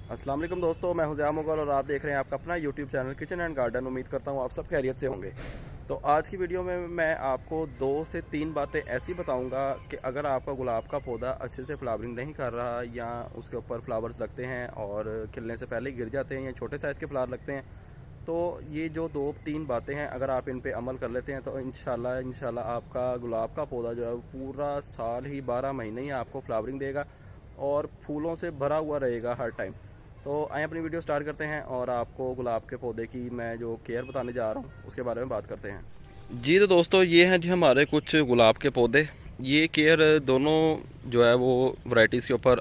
अस्सलाम वालेकुम दोस्तों, मैं हुज़ैम मुगल और आप देख रहे हैं आपका अपना YouTube channel kitchen and garden. उम्मीद करता हूँ आप सब खैरियत से होंगे। तो आज की वीडियो में मैं आपको 2 से 3 बातें ऐसी बताऊंगा कि अगर आपका गुलाब का पौधा अच्छे से फ्लावरिंग नहीं कर रहा या उसके ऊपर फ्लावर्स लगते हैं और खिलने से पहले गिर जाते हैं या छोटे साइज़ के फ्लावर लगते हैं, तो ये जो 2-3 बातें हैं अगर आप इन पे अमल कर लेते हैं तो इंशाल्लाह आपका गुलाब का पौधा जो है पूरा साल ही 12 महीने ही आपको फ्लावरिंग देगा और फूलों से भरा हुआ रहेगा हर टाइम। तो आइए अपनी वीडियो स्टार्ट करते हैं और आपको गुलाब के पौधे की मैं जो केयर बताने जा रहा हूँ उसके बारे में बात करते हैं। जी तो दोस्तों, ये हैं जी हमारे कुछ गुलाब के पौधे। ये केयर दोनों जो है वो वैरायटीज़ के ऊपर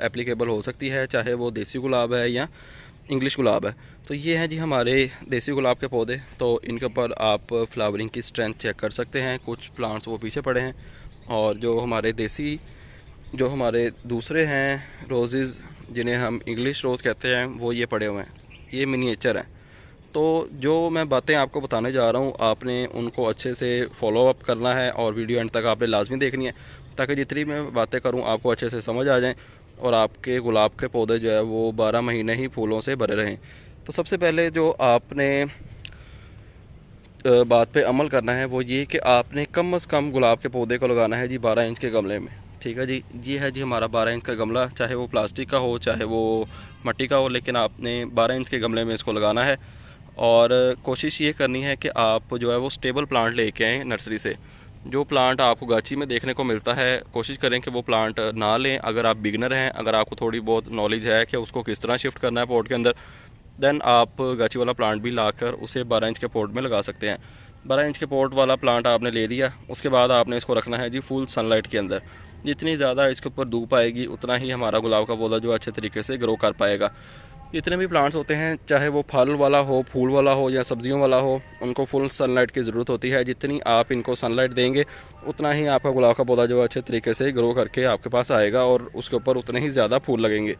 एप्लीकेबल हो सकती है, चाहे वो देसी गुलाब है या इंग्लिश गुलाब है। तो ये हैं जी हमारे देसी गुलाब के पौधे। तो इनके ऊपर आप फ्लावरिंग की स्ट्रेंथ चेक कर सकते हैं। कुछ प्लांट्स वो पीछे पड़े हैं और जो हमारे दूसरे हैं रोज़ेज़, जिन्हें हम इंग्लिश रोज़ कहते हैं, वो ये पड़े हुए हैं। ये मिनिएचर हैं। तो जो मैं बातें आपको बताने जा रहा हूँ आपने उनको अच्छे से फॉलो अप करना है और वीडियो एंड तक आपने लाजमी देखनी है, ताकि जितनी मैं बातें करूँ आपको अच्छे से समझ आ जाएं और आपके गुलाब के पौधे जो है वो 12 महीने ही फूलों से भरे रहें। तो सबसे पहले जो आपने बात पे अमल करना है वो ये कि आपने कम से कम गुलाब के पौधे को लगाना है जी 12 इंच के गमले में। ठीक है जी, ये है जी हमारा 12 इंच का गमला, चाहे वो प्लास्टिक का हो चाहे वो मिट्टी का हो, लेकिन आपने 12 इंच के गमले में इसको लगाना है। और कोशिश ये करनी है कि आप जो है वो स्टेबल प्लांट लेके आएँ नर्सरी से। जो प्लांट आपको गाची में देखने को मिलता है कोशिश करें कि वो प्लांट ना लें। अगर आप बिगनर हैं, अगर आपको थोड़ी बहुत नॉलेज है कि उसको किस तरह शिफ्ट करना है पॉट के अंदर, देन आप गाची वाला प्लांट भी लाकर उसे 12 इंच के पॉट में लगा सकते हैं। 12 इंच के पॉट वाला प्लांट आपने ले लिया, उसके बाद आपने इसको रखना है जी फुल सनलाइट के अंदर। जितनी ज़्यादा इसके ऊपर धूप आएगी उतना ही हमारा गुलाब का पौधा जो अच्छे तरीके से ग्रो कर पाएगा। जितने भी प्लांट्स होते हैं, चाहे वो फल वाला हो, फूल वाला हो या सब्जियों वाला हो, उनको फुल सनलाइट की ज़रूरत होती है। जितनी आप इनको सनलाइट देंगे उतना ही आपका गुलाब का पौधा जो अच्छे तरीके से ग्रो करके आपके पास आएगा और उसके ऊपर उतने ही ज़्यादा फूल लगेंगे।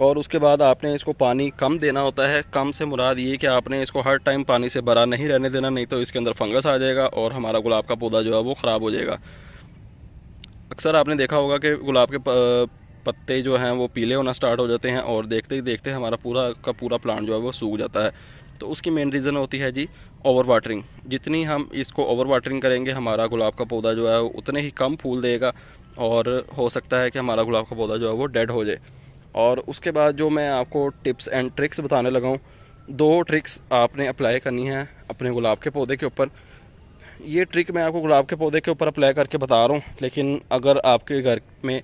और उसके बाद आपने इसको पानी कम देना होता है। कम से मुराद ये कि आपने इसको हर टाइम पानी से भरा नहीं रहने देना, नहीं तो इसके अंदर फंगस आ जाएगा और हमारा गुलाब का पौधा जो है वो ख़राब हो जाएगा। अक्सर आपने देखा होगा कि गुलाब के पत्ते जो हैं वो पीले होना स्टार्ट हो जाते हैं और देखते ही देखते हमारा पूरा का पूरा प्लांट जो है वो सूख जाता है। तो उसकी मेन रीज़न होती है जी ओवर वाटरिंग। जितनी हम इसको ओवर वाटरिंग करेंगे हमारा गुलाब का पौधा जो है उतने ही कम फूल देगा और हो सकता है कि हमारा गुलाब का पौधा जो है वो डेड हो जाए। और उसके बाद जो मैं आपको टिप्स एंड ट्रिक्स बताने लगा हूँ, 2 ट्रिक्स आपने अप्लाई करनी है अपने गुलाब के पौधे के ऊपर। ये ट्रिक मैं आपको गुलाब के पौधे के ऊपर अप्लाई करके बता रहा हूँ, लेकिन अगर आपके घर में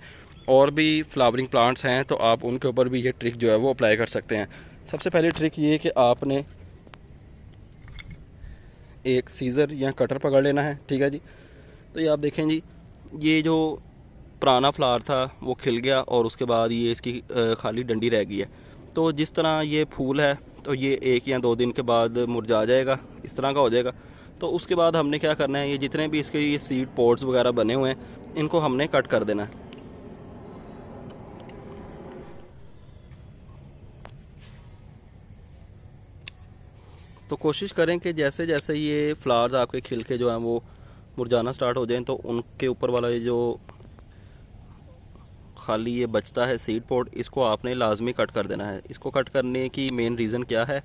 और भी फ्लावरिंग प्लांट्स हैं तो आप उनके ऊपर भी ये ट्रिक जो है वो अप्लाई कर सकते हैं। सबसे पहली ट्रिक ये कि आपने एक सीज़र या कटर पकड़ लेना है। ठीक है जी, तो ये आप देखें जी, ये जो पुराना फ्लावर था वो खिल गया और उसके बाद ये इसकी खाली डंडी रह गई है। तो जिस तरह ये फूल है तो ये 1 या 2 दिन के बाद मुरझा जाएगा, इस तरह का हो जाएगा। तो उसके बाद हमने क्या करना है, ये जितने भी इसके ये सीड पॉट्स वगैरह बने हुए हैं इनको हमने कट कर देना है। तो कोशिश करें कि जैसे जैसे ये फ्लावर्स आपके खिल के जो हैं वो मुरझाना स्टार्ट हो जाएं तो उनके ऊपर वाला ये जो खाली ये बचता है सीड पॉट, इसको आपने लाजमी कट कर देना है। इसको कट करने की मेन रीज़न क्या है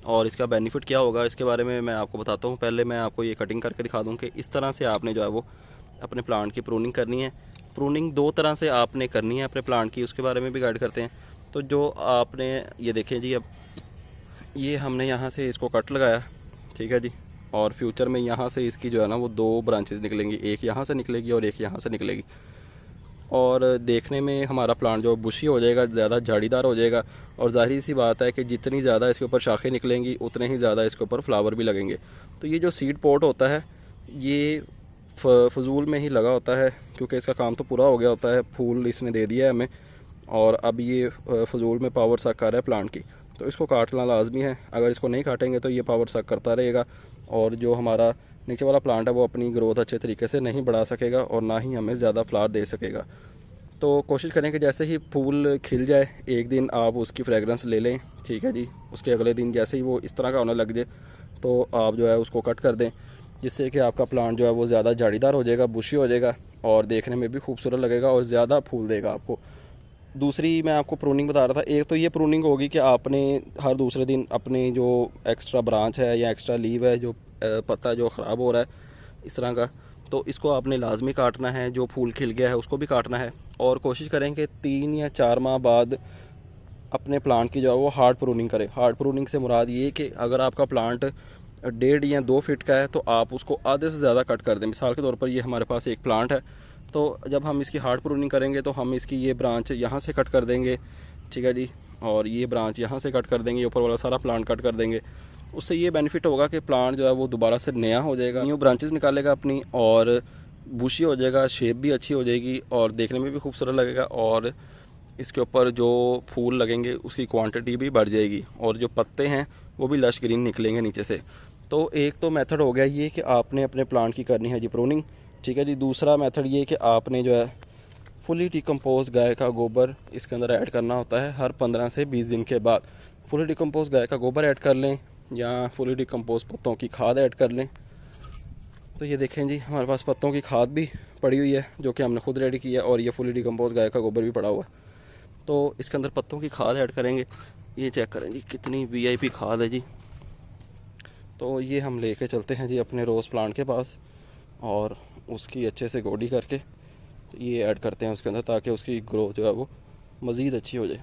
और इसका बेनिफिट क्या होगा इसके बारे में मैं आपको बताता हूँ। पहले मैं आपको ये कटिंग करके दिखा दूँ कि इस तरह से आपने जो है वो अपने प्लांट की प्रूनिंग करनी है। प्रूनिंग 2 तरह से आपने करनी है अपने प्लांट की, उसके बारे में भी गाइड करते हैं। तो जो आपने ये देखें जी, अब ये हमने यहाँ से इसको कट लगाया, ठीक है जी, और फ्यूचर में यहाँ से इसकी जो है ना वो 2 ब्रांचेस निकलेंगी, एक यहाँ से निकलेगी और एक यहाँ से निकलेगी। और देखने में हमारा प्लांट जो बुशी हो जाएगा, ज़्यादा झाड़ीदार हो जाएगा। और जाहिर सी बात है कि जितनी ज़्यादा इसके ऊपर शाखें निकलेंगी उतने ही ज़्यादा इसके ऊपर फ्लावर भी लगेंगे। तो ये जो सीड पॉट होता है ये फजूल में ही लगा होता है, क्योंकि इसका काम तो पूरा हो गया होता है, फूल इसने दे दिया है हमें और अब ये फजूल में पावर सक कर रहा है प्लांट की। तो इसको काटना लाजमी है। अगर इसको नहीं काटेंगे तो ये पावर सक करता रहेगा और जो हमारा नीचे वाला प्लांट है वो अपनी ग्रोथ अच्छे तरीके से नहीं बढ़ा सकेगा और ना ही हमें ज़्यादा फ्लावर दे सकेगा। तो कोशिश करें कि जैसे ही फूल खिल जाए एक दिन आप उसकी फ्रेगरेंस ले लें, ठीक है जी। उसके अगले दिन जैसे ही वो इस तरह का होने लग जाए तो आप जो है उसको कट कर दें, जिससे कि आपका प्लांट जो है वो ज़्यादा झाड़ीदार हो जाएगा, बुशी हो जाएगा और देखने में भी खूबसूरत लगेगा और ज़्यादा फूल देगा आपको। दूसरी मैं आपको प्रूनिंग बता रहा था, एक तो ये प्रूनिंग होगी कि आपने हर दूसरे दिन अपने जो एक्स्ट्रा ब्रांच है या एक्स्ट्रा लीव है, जो पत्ता जो ख़राब हो रहा है इस तरह का, तो इसको आपने लाजमी काटना है। जो फूल खिल गया है उसको भी काटना है। और कोशिश करें कि 3 या 4 माह बाद अपने प्लांट की जो है वो हार्ड प्रूनिंग करें। हार्ड प्रूनिंग से मुराद ये कि अगर आपका प्लांट 1.5 या 2 फीट का है तो आप उसको आधे से ज़्यादा कट कर दें। मिसाल के तौर पर ये हमारे पास एक प्लांट है, तो जब हम इसकी हार्ड प्रूनिंग करेंगे तो हम इसकी ये ब्रांच यहाँ से कट कर देंगे, ठीक है जी, और ये ब्रांच यहाँ से कट कर देंगे, ये ऊपर वाला सारा प्लांट कट कर देंगे। उससे ये बेनिफिट होगा कि प्लांट जो है वो दोबारा से नया हो जाएगा, न्यू ब्रांचेस निकालेगा अपनी, और बुशी हो जाएगा, शेप भी अच्छी हो जाएगी और देखने में भी खूबसूरत लगेगा, और इसके ऊपर जो फूल लगेंगे उसकी क्वांटिटी भी बढ़ जाएगी, और जो पत्ते हैं वो भी लश ग्रीन निकलेंगे नीचे से। तो एक तो मेथड हो गया ये कि आपने अपने प्लांट की करनी है जी प्रूनिंग, ठीक है जी। दूसरा मेथड ये कि आपने जो है फुली डिकम्पोज गाय का गोबर इसके अंदर ऐड करना होता है हर 15 से 20 दिन के बाद। फुली डिकम्पोज गाय का गोबर ऐड कर लें या फुली डिकम्पोज पत्तों की खाद ऐड कर लें। तो ये देखें जी, हमारे पास पत्तों की खाद भी पड़ी हुई है जो कि हमने खुद रेडी की है, और ये फुली डिकम्पोज गाय का गोबर भी पड़ा हुआ है। तो इसके अंदर पत्तों की खाद ऐड करेंगे। ये चेक करें जी कितनी वीआईपी खाद है जी। तो ये हम लेके चलते हैं जी अपने रोज़ प्लांट के पास, और उसकी अच्छे से गोडी करके तो ये ऐड करते हैं उसके अंदर, ताकि उसकी ग्रोथ जो है वो मज़ीद अच्छी हो जाए।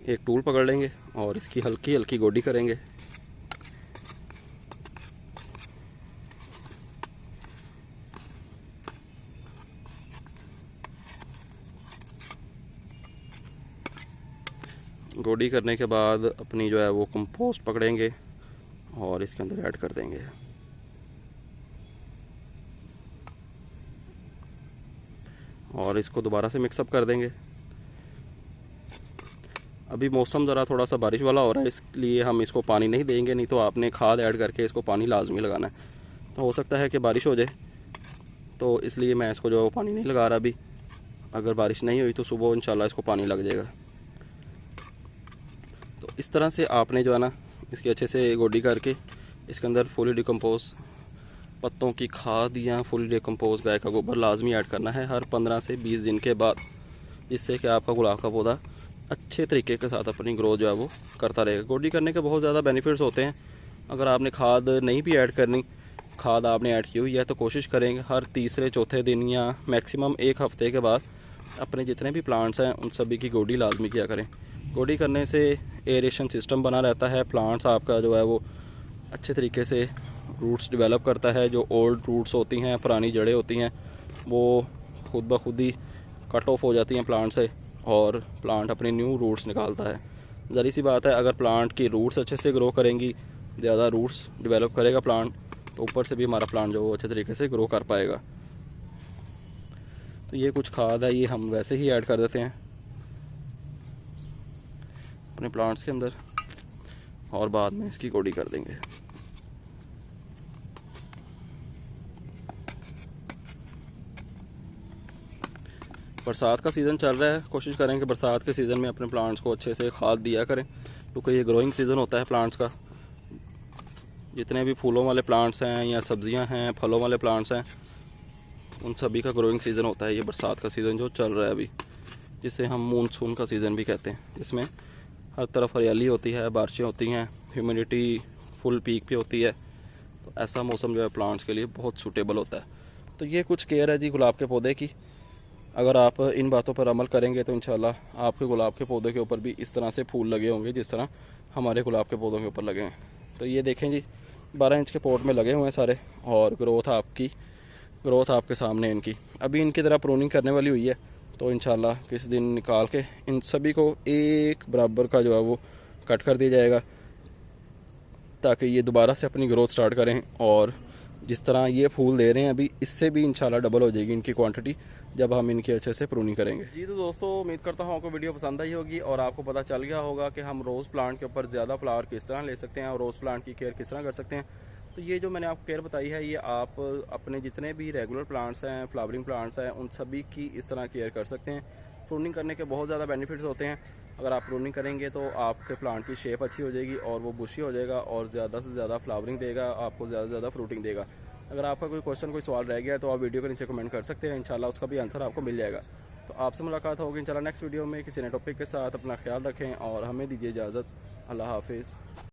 एक टूल पकड़ लेंगे और इसकी हल्की हल्की गोडी करेंगे। गोडी करने के बाद अपनी जो है वो कंपोस्ट पकड़ेंगे और इसके अंदर ऐड कर देंगे। और इसको दोबारा से मिक्सअप कर देंगे। अभी मौसम ज़रा थोड़ा सा बारिश वाला हो रहा है, इसलिए हम इसको पानी नहीं देंगे, नहीं तो आपने खाद ऐड करके इसको पानी लाजमी लगाना है। तो हो सकता है कि बारिश हो जाए, तो इसलिए मैं इसको जो है पानी नहीं लगा रहा अभी। अगर बारिश नहीं हुई तो सुबह इंशाल्लाह इसको पानी लग जाएगा। तो इस तरह से आपने जो है ना इसकी अच्छे से गोडी करके इसके अंदर फुली डिकम्पोज पत्तों की खाद या फुली डिकम्पोज गाय का गोबर लाजमी ऐड करना है हर 15 से 20 दिन के बाद, जिससे कि आपका गुलाब का पौधा अच्छे तरीके के साथ अपनी ग्रोथ जो है वो करता रहेगा। गोडी करने के बहुत ज़्यादा बेनिफिट्स होते हैं। अगर आपने खाद नहीं भी ऐड करनी, खाद आपने ऐड की हुई है, तो कोशिश करेंगे हर तीसरे चौथे दिन या मैक्सिमम 1 हफ़्ते के बाद अपने जितने भी प्लांट्स हैं उन सभी की गोडी लाजमी किया करें। गोडी करने से एरेशन सिस्टम बना रहता है, प्लांट्स आपका जो है वो अच्छे तरीके से रूट्स डेवलप करता है। जो ओल्ड रूट्स होती हैं, पुरानी जड़ें होती हैं, वो खुद ब खुद ही कट ऑफ हो जाती हैं प्लांट से, और प्लांट अपने न्यू रूट्स निकालता है। ज़री सी बात है, अगर प्लांट की रूट्स अच्छे से ग्रो करेंगी, ज़्यादा रूट्स डेवलप करेगा प्लांट, तो ऊपर से भी हमारा प्लांट जो वो अच्छे तरीके से ग्रो कर पाएगा। तो ये कुछ खाद है, ये हम वैसे ही ऐड कर देते हैं अपने प्लांट्स के अंदर, और बाद में इसकी गोडी कर देंगे। बरसात का सीज़न चल रहा है, कोशिश करें कि बरसात के सीज़न में अपने प्लांट्स को अच्छे से खाद दिया करें, क्योंकि ये ग्रोइंग सीज़न होता है प्लांट्स का। जितने भी फूलों वाले प्लांट्स हैं या सब्जियां हैं, फलों वाले प्लांट्स हैं, उन सभी का ग्रोइंग सीज़न होता है ये बरसात का सीज़न जो चल रहा है अभी, जिसे हम मानसून का सीज़न भी कहते हैं। जिसमें हर तरफ हरियाली होती है, बारिशें होती हैं, ह्यूमिडिटी फुल पीक पे होती है, तो ऐसा मौसम जो है प्लांट्स के लिए बहुत सूटेबल होता है। तो ये कुछ केयर है जी गुलाब के पौधे की। अगर आप इन बातों पर अमल करेंगे तो इंशाल्लाह आपके गुलाब के पौधे के ऊपर भी इस तरह से फूल लगे होंगे जिस तरह हमारे गुलाब के पौधों के ऊपर लगे हैं। तो ये देखें जी 12 इंच के पॉट में लगे हुए हैं सारे, और ग्रोथ आपके सामने इनकी। अभी इनकी तरह प्रूनिंग करने वाली हुई है, तो इंशाल्लाह किस दिन निकाल के इन सभी को एक बराबर का जो है वो कट कर दिया जाएगा, ताकि ये दोबारा से अपनी ग्रोथ स्टार्ट करें। और जिस तरह ये फूल दे रहे हैं अभी, इससे भी इंशाल्लाह डबल हो जाएगी इनकी क्वांटिटी जब हम इनकी अच्छे से प्रूनिंग करेंगे। जी तो दोस्तों, उम्मीद करता हूँ आपको वीडियो पसंद आई होगी और आपको पता चल गया होगा कि हम रोज़ प्लांट के ऊपर ज़्यादा फ्लावर किस तरह ले सकते हैं और रोज़ प्लांट की केयर किस तरह कर सकते हैं। तो ये जो मैंने आपको केयर बताई है, ये आप अपने जितने भी रेगुलर प्लांट्स हैं, फ्लावरिंग प्लांट्स हैं, उन सभी की इस तरह केयर कर सकते हैं। प्रूनिंग करने के बहुत ज़्यादा बेनिफिट्स होते हैं। अगर आप प्रूनिंग करेंगे तो आपके प्लांट की शेप अच्छी हो जाएगी और वो बुशी हो जाएगा और ज़्यादा से ज़्यादा फ्लावरिंग देगा, आपको ज़्यादा से ज़्यादा फ्रूटिंग देगा। अगर आपका कोई क्वेश्चन, कोई सवाल रह गया तो आप वीडियो के नीचे कमेंट कर सकते हैं, इंशाल्लाह उसका भी आंसर आपको मिल जाएगा। तो आपसे मुलाकात होगी इंशाल्लाह नेक्स्ट वीडियो में किसी नए टॉपिक के साथ। अपना ख्याल रखें और हमें दीजिए इजाज़त। अल्लाह हाफिज़।